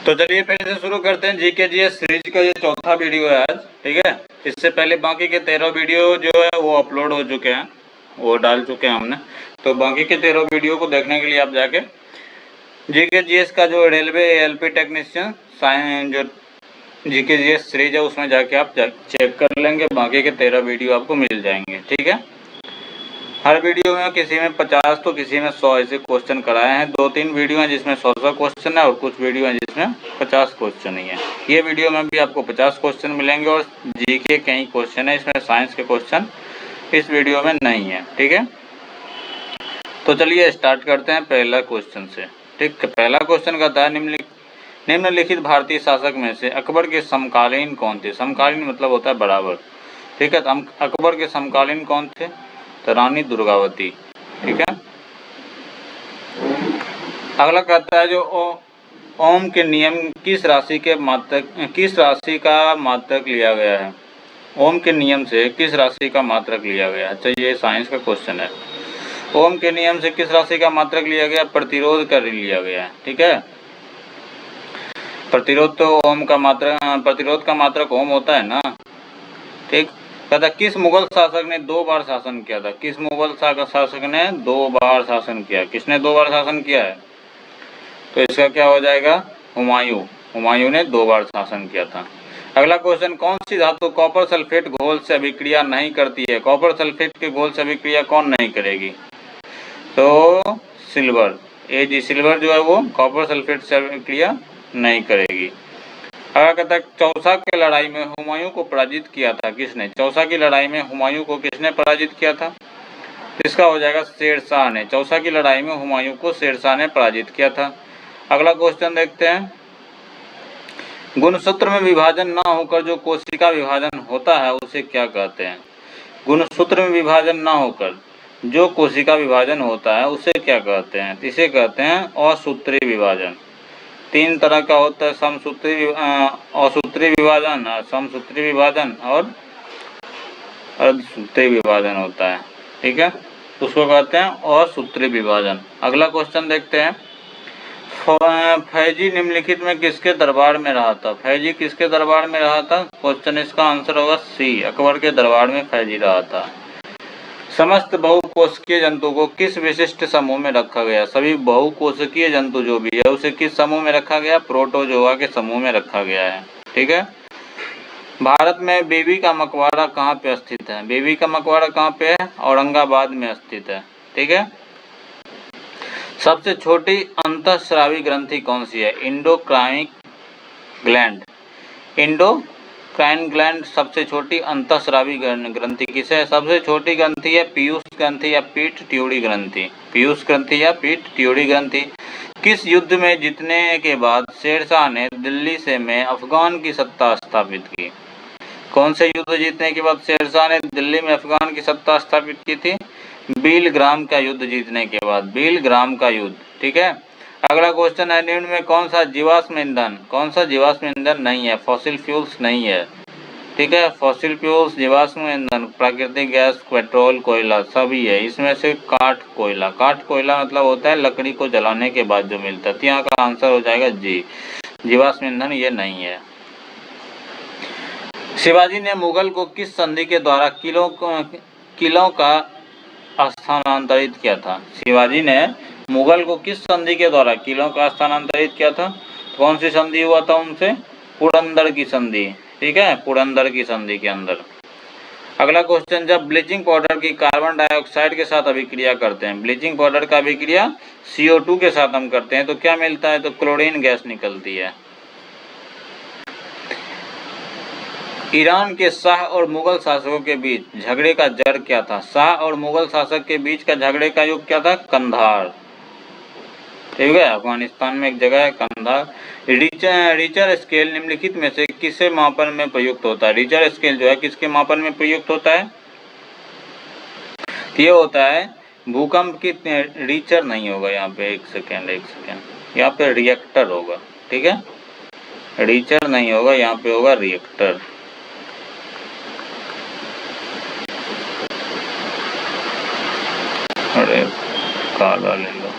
तो चलिए फिर से शुरू करते हैं। जीके जीएस सीरीज का ये चौथा वीडियो है आज, ठीक है। इससे पहले बाकी के 13 वीडियो जो है वो अपलोड हो चुके हैं, वो डाल चुके हैं हमने। तो बाकी के 13 वीडियो को देखने के लिए आप जाके जीके जीएस का जो रेलवे एलपी टेक्नीशियन साइंस जो जीके जीएस सीरीज है उसमें जाके आप चेक कर लेंगे, बाकी के 13 वीडियो आपको मिल जाएंगे, ठीक है। हर वीडियो में किसी में 50 तो किसी में 100 ऐसे क्वेश्चन कराए हैं। 2-3 वीडियो हैं जिसमें 100 क्वेश्चन है और कुछ वीडियो हैं जिसमें 50 क्वेश्चन ही है। ये वीडियो में भी आपको 50 क्वेश्चन मिलेंगे और जीके कई क्वेश्चन है, इसमें साइंस के क्वेश्चन इस वीडियो में नहीं है, ठीक है। तो चलिए स्टार्ट करते हैं पहला क्वेश्चन से, ठीक है। पहला क्वेश्चन कहता है निम्नलिखित भारतीय शासक में से अकबर के समकालीन कौन थे। समकालीन मतलब होता है बराबर, ठीक है। तो अकबर के समकालीन कौन थे? तो रानी दुर्गावती, ठीक है। अगला कहता है जो ओम के नियम किस राशि का मात्रक लिया गया है। ओम के नियम से किस राशि का मात्रक लिया गया है? अच्छा, ये साइंस का क्वेश्चन है। ओम के नियम से किस राशि का मात्रक लिया गया? प्रतिरोध का लिया गया है, ठीक है। प्रतिरोध तो ओम का मात्रक, प्रतिरोध का मात्रक ओम होता है ना, ठीक। कहता किस मुगल शासक ने 2 बार शासन किया था? किस मुगल शासक ने 2 बार शासन किया? किसने 2 बार शासन किया है? तो इसका क्या हो जाएगा? हुमायूं। हुमायूं ने 2 बार शासन किया था। अगला क्वेश्चन, कौन सी धातु कॉपर सल्फेट घोल से अभिक्रिया नहीं करती है? कॉपर सल्फेट के घोल से अभिक्रिया कौन नहीं करेगी? तो सिल्वर। जी सिल्वर जो है वो कॉपर सल्फेट से अभिक्रिया नहीं करेगी। अगला कहता है चौसा की लड़ाई में हुमायूं को पराजित किया था किसने? चौसा की लड़ाई में हुमायूं को किसने पराजित किया था? इसका हो जाएगा शेरशाह ने। चौसा की लड़ाई में हुमायूं को शेरशाह ने पराजित किया था। अगला क्वेश्चन देखते हैं, गुणसूत्र में विभाजन न होकर जो कोशिका विभाजन होता है उसे क्या कहते हैं? गुणसूत्र में विभाजन न होकर जो कोशिका विभाजन होता है उसे क्या कहते हैं? इसे कहते हैं असूत्रीय विभाजन। 3 तरह का होता है, असूत्रीय विभाजन, समसूत्रीय विभाजन और अर्धसूत्रीय विभाजन होता है, ठीक है। उसको कहते हैं असूत्रीय विभाजन। अगला क्वेश्चन देखते हैं, फैजी निम्नलिखित में किसके दरबार में रहा था? फैजी किसके दरबार में रहा था? क्वेश्चन इसका आंसर होगा सी, अकबर के दरबार में फैजी रहा था। समस्त बहुकोशिकीय जंतु को किस विशिष्ट समूह में रखा गया? सभी बहुकोशिकीय जंतु जो भी है उसे किस समूह में रखा गया? प्रोटोजोआ के समूह में रखा गया है, ठीक है। भारत में बेबी का मकबरा कहाँ पे स्थित है? बेबी का मकबरा कहाँ पे है? औरंगाबाद में स्थित है, ठीक है। सबसे छोटी अंतःस्रावी ग्रंथि कौन सी है? Endocrine gland. इंडोक्राइन ग्लैंड सबसे छोटी अंतःस्रावी ग्रंथि किसे है? सबसे छोटी ग्रंथि है पीयूष ग्रंथि या पीठ त्योड़ी ग्रंथि। पीयूष ग्रंथि या पीठ त्योड़ी ग्रंथि। किस युद्ध में जीतने के बाद शेरशाह ने दिल्ली में अफगान की सत्ता स्थापित की? कौन से युद्ध जीतने के बाद शेरशाह ने दिल्ली में अफगान की सत्ता स्थापित की थी? बीलग्राम का युद्ध जीतने के बाद, बीलग्राम का युद्ध, ठीक है। अगला क्वेश्चन है, निम्न में कौन सा जीवाश्म ईंधन, कौन सा जीवाश्म ईंधन नहीं है? फॉसिल फ्यूल्स नहीं है, ठीक है। फॉसिल फ्यूल्स, जीवाश्म ईंधन, प्राकृतिक गैस, पेट्रोल, कोयला सभी है। इसमें से काठ कोयला, काठ कोयला मतलब होता है लकड़ी को जलाने के बाद जो मिलता है। तो यहाँ का आंसर हो जाएगा जी, जीवाश्म ईंधन ये नहीं है। शिवाजी ने मुगल को किस संधि के द्वारा किलों का स्थानांतरित किया था? शिवाजी ने मुगल को किस संधि के द्वारा किलों का स्थानांतरित किया था? कौन सी संधि हुआ था उनसे? पुरंदर की संधि, ठीक है, पुरंदर की संधि के अंदर। अगला क्वेश्चन, जब ब्लीचिंग पाउडर की कार्बन डाइऑक्साइड के साथ अभिक्रिया करते हैं, ब्लीचिंग पाउडर का अभिक्रिया CO2 के साथ हम करते हैं तो क्या मिलता है? तो क्लोरीन गैस निकलती है। ईरान के शाह और मुगल शासकों के बीच झगड़े का जड़ क्या था? शाह और मुगल शासक के बीच का झगड़े का युग क्या था? कंधार, ठीक है। अफगानिस्तान में एक जगह है कंधार। रिचर स्केल निम्नलिखित में से किसे मापन में प्रयुक्त होता है? रिचर स्केल जो है किसके मापन में प्रयुक्त होता है? ये होता है भूकंप की, रिचर नहीं होगा यहाँ पे, एक सेकेंड, यहाँ पे रिएक्टर होगा, ठीक है। रिचर नहीं होगा, यहाँ पे होगा रिएक्टर। अरे काला ले लो।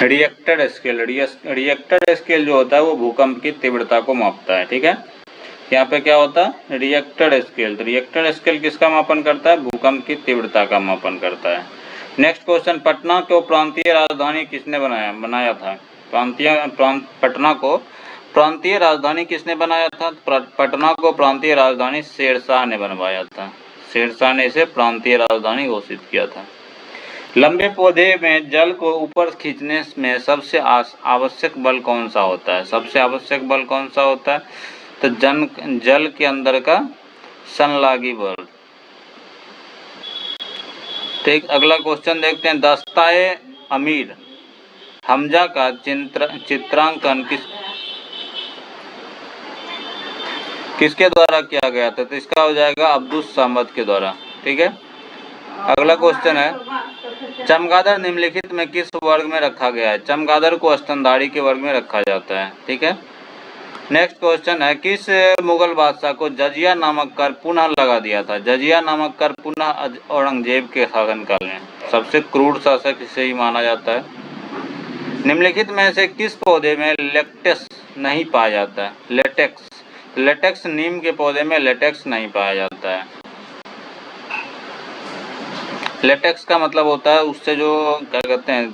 रिएक्टर स्केल, रिएक्टर स्केल जो होता है वो भूकंप की तीव्रता को मापता है। ठीक है, यहाँ पे क्या होता है, रिएक्टर स्केल। तो रिएक्टर स्केल किसका मापन करता है, भूकंप की तीव्रता का मापन करता है। नेक्स्ट क्वेश्चन, पटना को प्रांतीय राजधानी किसने बनाया था? पटना को प्रांतीय राजधानी किसने बनाया था? पटना को प्रांतीय राजधानी शेरशाह ने बनवाया था। शेरशाह ने इसे प्रांतीय राजधानी घोषित किया था। लंबे पौधे में जल को ऊपर खींचने में सबसे आवश्यक बल कौन सा होता है? सबसे आवश्यक बल कौन सा होता है? तो जल के अंदर का संलागी बल। ठीक, अगला क्वेश्चन देखते हैं, दस्ताए अमीर हमजा का चित्रांकन किसके द्वारा किया गया था? तो इसका हो जाएगा अब्दुस सामद के द्वारा। ठीक है, अगला क्वेश्चन है, चमगादड़ निम्नलिखित में किस वर्ग में रखा गया है? चमगादड़ को स्तनधारी के वर्ग में रखा जाता है। ठीक है, नेक्स्ट क्वेश्चन है, किस मुगल बादशाह को जजिया नामक कर पुनः लगा दिया था? जजिया नामक कर पुनः औरंगजेब के शासनकाल में। सबसे क्रूर शासक इसे ही माना जाता है। निम्नलिखित में से किस पौधे में लेटेक्स नहीं पाया जाता है? लेटेक्स नीम के पौधे में लेटेक्स नहीं पाया जाता है। लेटेक्स का मतलब होता है उससे जो क्या कहते हैं,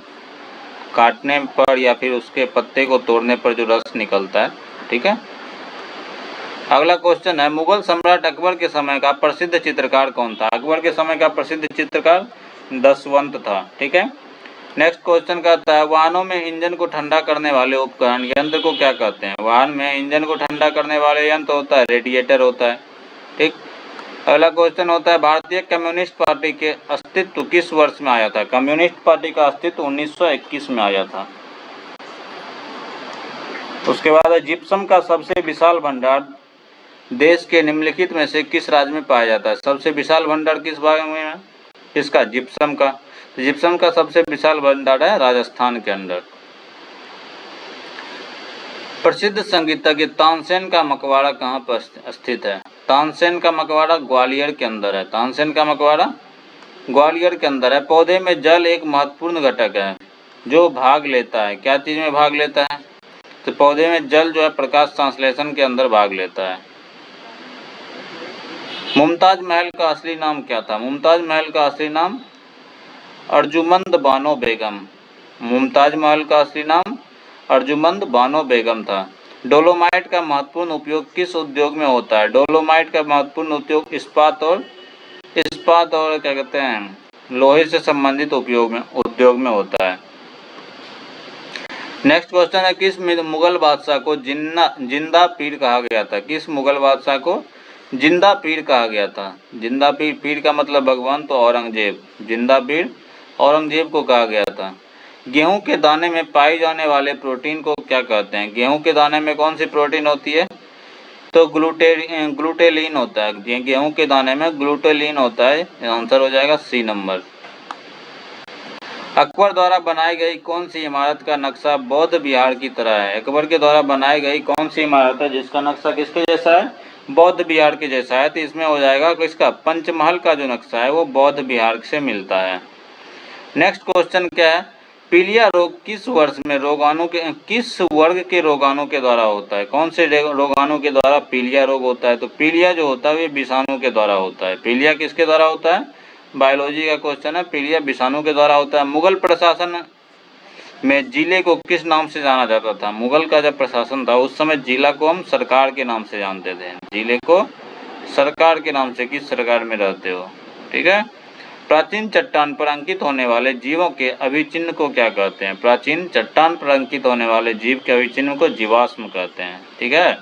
काटने पर या फिर उसके पत्ते को तोड़ने पर जो रस निकलता है। ठीक है, अगला क्वेश्चन है, मुगल सम्राट अकबर के समय का प्रसिद्ध चित्रकार कौन था? अकबर के समय का प्रसिद्ध चित्रकार दशवंत था। ठीक है, नेक्स्ट क्वेश्चन कहता है, वाहनों में इंजन को ठंडा करने वाले उपकरण यंत्र को क्या कहते हैं? वाहन में इंजन को ठंडा करने वाले यंत्र होता है रेडिएटर होता है। ठीक, अगला क्वेश्चन होता है, भारतीय कम्युनिस्ट पार्टी के अस्तित्व किस वर्ष में आया था? कम्युनिस्ट पार्टी का अस्तित्व 1921 में आया था। उसके बाद जिप्सम का सबसे विशाल भंडार देश के निम्नलिखित में से किस राज्य में पाया जाता है? सबसे विशाल भंडार किस भाग में है? इसका जिप्सम का। जिप्सम का सबसे विशाल भंडार है राजस्थान के अंदर। प्रसिद्ध संगीतज्ञ तानसेन का मकबरा कहाँ पर स्थित है? तानसेन का मकबरा ग्वालियर के अंदर है। तानसेन का मकबरा ग्वालियर के अंदर है। पौधे में जल एक महत्वपूर्ण घटक है जो भाग लेता है, क्या चीज में भाग लेता है? तो पौधे में जल जो है प्रकाश संश्लेषण के अंदर भाग लेता है। मुमताज महल का असली नाम क्या था? मुमताज महल का असली नाम अर्जुमंद बानो बेगम। मुमताज महल का असली नाम अर्जुमंद बानो बेगम था। डोलोमाइट का महत्वपूर्ण उपयोग किस उद्योग में होता है? डोलोमाइट का महत्वपूर्ण उपयोग इस्पात और क्या कहते हैं, लोहे से संबंधित उद्योग में होता है। नेक्स्ट क्वेश्चन है, किस मुगल बादशाह को जिंदा पीर कहा गया था? किस मुगल बादशाह को जिंदा पीर कहा गया था? जिंदा पीर का मतलब भगवान, तो औरंगजेब। जिंदा पीर औरंगजेब को कहा गया था। गेहूं के दाने में पाए जाने वाले प्रोटीन को क्या कहते हैं? गेहूं के दाने में कौन सी प्रोटीन होती है? तो ग्लूटेलिन होता है। गेहूं के दाने में ग्लूटेलिन होता है। आंसर हो जाएगा सी नंबर। अकबर द्वारा बनाई गई कौन सी इमारत का नक्शा बौद्ध विहार की तरह है? अकबर के द्वारा बनाई गई कौन सी इमारत है जिसका नक्शा किसके जैसा है? बौद्ध विहार के जैसा है। तो इसमें हो जाएगा किसका, पंचमहल का जो नक्शा है वो बौद्ध विहार से मिलता है। नेक्स्ट क्वेश्चन क्या है, पीलिया रोग किस वर्ष में किस वर्ग के रोगाणु के द्वारा होता है? कौन से रोगाणु के द्वारा पीलिया रोग होता है? तो पीलिया जो होता है वो विषाणु के द्वारा होता है। पीलिया किसके द्वारा होता है? बायोलॉजी का क्वेश्चन है, पीलिया विषाणु के द्वारा होता है। मुगल प्रशासन में जिले को किस नाम से जाना जाता था? मुगल का जब प्रशासन था उस समय जिला को हम सरकार के नाम से जानते थे। जिले को सरकार के नाम से, किस सरकार में रहते हो। ठीक है, प्राचीन चट्टान पर अंकित होने वाले जीवों के अभिचिह्न को क्या कहते हैं? प्राचीन चट्टान पर अंकित होने वाले जीव के अभिचिह्न को जीवाश्म कहते हैं। ठीक है,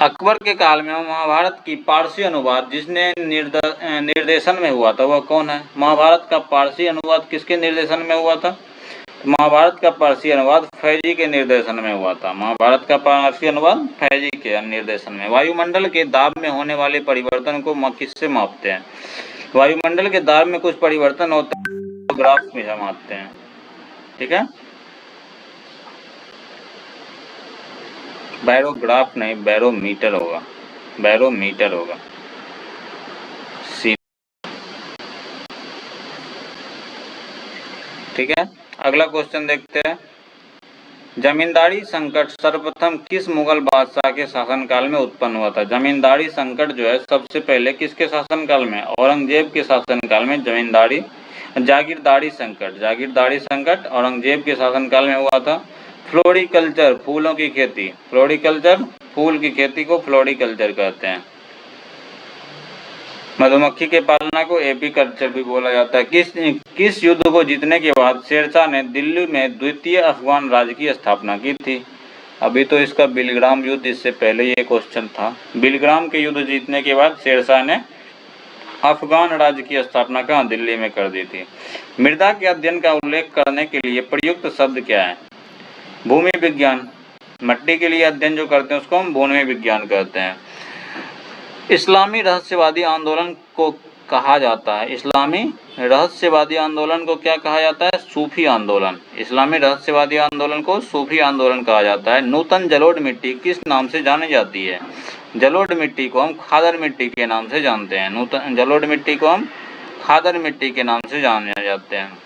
अकबर के काल में महाभारत की पारसी अनुवाद जिसने निर्देशन में हुआ था वह कौन है? महाभारत का पारसी अनुवाद किसके निर्देशन में हुआ था? महाभारत का पारसी अनुवाद फैजी के निर्देशन में हुआ था। महाभारत का पारसी अनुवाद फैजी के निर्देशन में। वायुमंडल के दाब में होने वाले परिवर्तन को किससे मापते हैं? वायुमंडल के दाब में कुछ परिवर्तन होता है, ग्राफ में मापते हैं। ठीक है, बैरोग्राफ नहीं, बैरोमीटर होगा। बैरोमीटर होगा। ठीक है, अगला क्वेश्चन देखते हैं। जमींदारी संकट सर्वप्रथम किस मुगल बादशाह के शासनकाल में उत्पन्न हुआ था? जमींदारी संकट जो है सबसे पहले किसके शासनकाल में? औरंगजेब के शासनकाल में जागीरदारी संकट औरंगजेब के शासनकाल में हुआ था। फ्लोरिकल्चर, फूलों की खेती, फ्लोरिकल्चर, फूल की खेती को फ्लोरिकल्चर कहते हैं। मधुमक्खी के पालना को एपीकल्चर भी बोला जाता है। किस युद्ध को जीतने के बाद शेरशाह ने दिल्ली में द्वितीय अफगान राज्य की स्थापना की थी? अभी तो इसका बिलग्राम युद्ध, इससे पहले ये क्वेश्चन था। बिलग्राम के युद्ध जीतने के बाद शेरशाह ने अफगान राज्य की स्थापना कहाँ? दिल्ली में कर दी थी। मृदा के अध्ययन का उल्लेख करने के लिए प्रयुक्त शब्द क्या है? भूमि विज्ञान। मिट्टी के लिए अध्ययन जो करते हैं उसको हम भूमि विज्ञान कहते हैं। इस्लामी रहस्यवादी आंदोलन को कहा जाता है? इस्लामी रहस्यवादी आंदोलन को क्या कहा जाता है? सूफी आंदोलन। इस्लामी रहस्यवादी आंदोलन को सूफी आंदोलन कहा जाता है। नूतन जलोढ़ मिट्टी किस नाम से जानी जाती है? जलोढ़ मिट्टी को हम खादर मिट्टी के नाम से जानते हैं। नूतन जलोढ़ मिट्टी को हम खादर मिट्टी के नाम से जाने जाते हैं।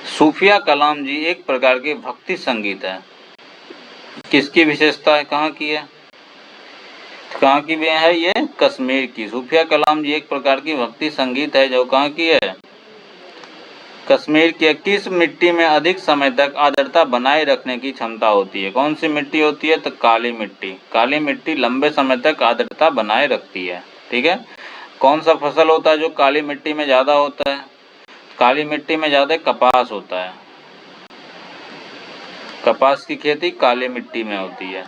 सूफिया कलाम जी एक प्रकार के भक्ति संगीत है। किसकी विशेषता है? कहाँ की है? कहाँ की भी है? ये कश्मीर की। सूफिया कलाम जी एक प्रकार की भक्ति संगीत है जो कहाँ की है? कश्मीर की। किस मिट्टी में अधिक समय तक आर्द्रता बनाए रखने की क्षमता होती है? कौन सी मिट्टी होती है? तो काली मिट्टी। काली मिट्टी लंबे समय तक आर्द्रता बनाए रखती है। ठीक है। कौन सा फसल होता है जो काली मिट्टी में ज्यादा होता है? काली मिट्टी में ज्यादा कपास होता है। कपास की खेती काली मिट्टी में होती है।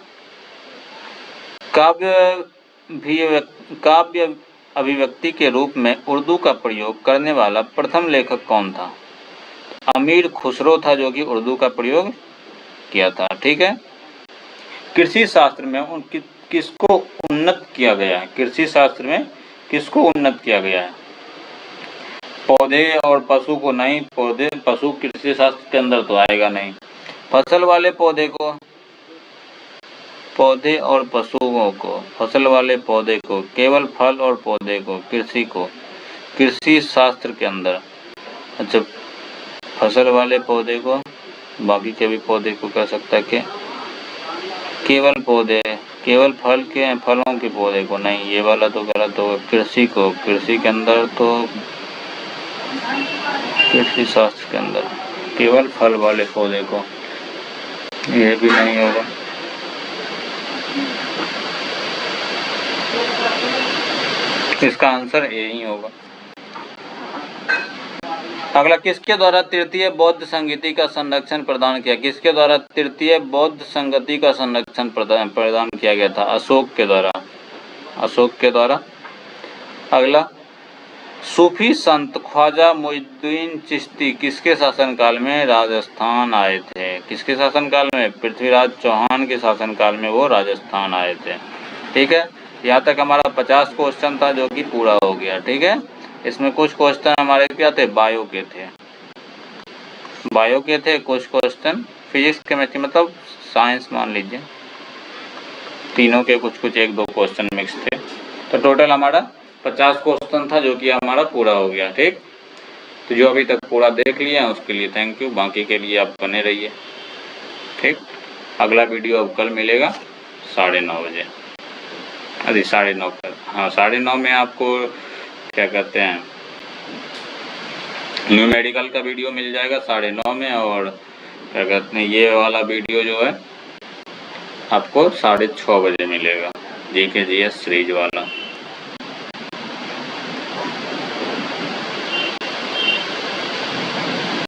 काव्य अभिव्यक्ति के रूप में उर्दू का प्रयोग करने वाला प्रथम लेखक कौन था? अमीर खुसरो था जो कि उर्दू का प्रयोग किया था। ठीक है। कृषि शास्त्र में किसको उन्नत किया गया है? कृषि शास्त्र में किसको उन्नत किया गया है? पौधे और पशु को नहीं। पशु कृषि शास्त्र के अंदर तो आएगा नहीं। फसल वाले पौधे को, पौधे और पशुओं को, फसल वाले पौधे को, केवल फल और पौधे को, कृषि को, कृषि शास्त्र के अंदर। अच्छा, फसल वाले पौधे को, बाकी के भी पौधे को कह सकता है कि केवल पौधे, केवल फलों के पौधे को नहीं, ये वाला तो गलत होगा। कृषि को, कृषि के अंदर तो कृषि शास्त्र के अंदर केवल फल वाले पौधे को, ये भी नहीं होगा। इसका आंसर ए ही होगा। अगला, किसके द्वारा तृतीय बौद्ध संगति का संरक्षण प्रदान किया? किसके द्वारा तृतीय बौद्ध संगति का संरक्षण प्रदान किया गया था? अशोक के द्वारा। अशोक के द्वारा। अगला, सूफी संत ख्वाजा मुइनुद्दीन चिश्ती किसके शासनकाल में राजस्थान आए थे? किसके शासनकाल में? पृथ्वीराज चौहान के शासनकाल में वो राजस्थान आए थे। ठीक है। यहाँ तक हमारा 50 क्वेश्चन था जो कि पूरा हो गया। ठीक है। इसमें कुछ क्वेश्चन हमारे क्या थे? बायो के थे। बायो के थे कुछ क्वेश्चन, फिजिक्स केमिस्ट्री मतलब साइंस मान लीजिए, तीनों के कुछ कुछ 1-2 क्वेश्चन मिक्स थे। तो टोटल हमारा 50 क्वेश्चन था जो कि हमारा पूरा हो गया। ठीक। तो जो अभी तक पूरा देख लिया है उसके लिए थैंक यू। बाकी के लिए आप बने रहिए। ठीक। अगला वीडियो अब कल मिलेगा 9:30 बजे। अरे 9:30 पर, हाँ 9:30 में आपको क्या कहते हैं, न्यू मेडिकल का वीडियो मिल जाएगा 9:30 में। और क्या कहते हैं, ये वाला वीडियो जो है आपको 6:30 बजे मिलेगा, जीके जीएस सीरीज वाला।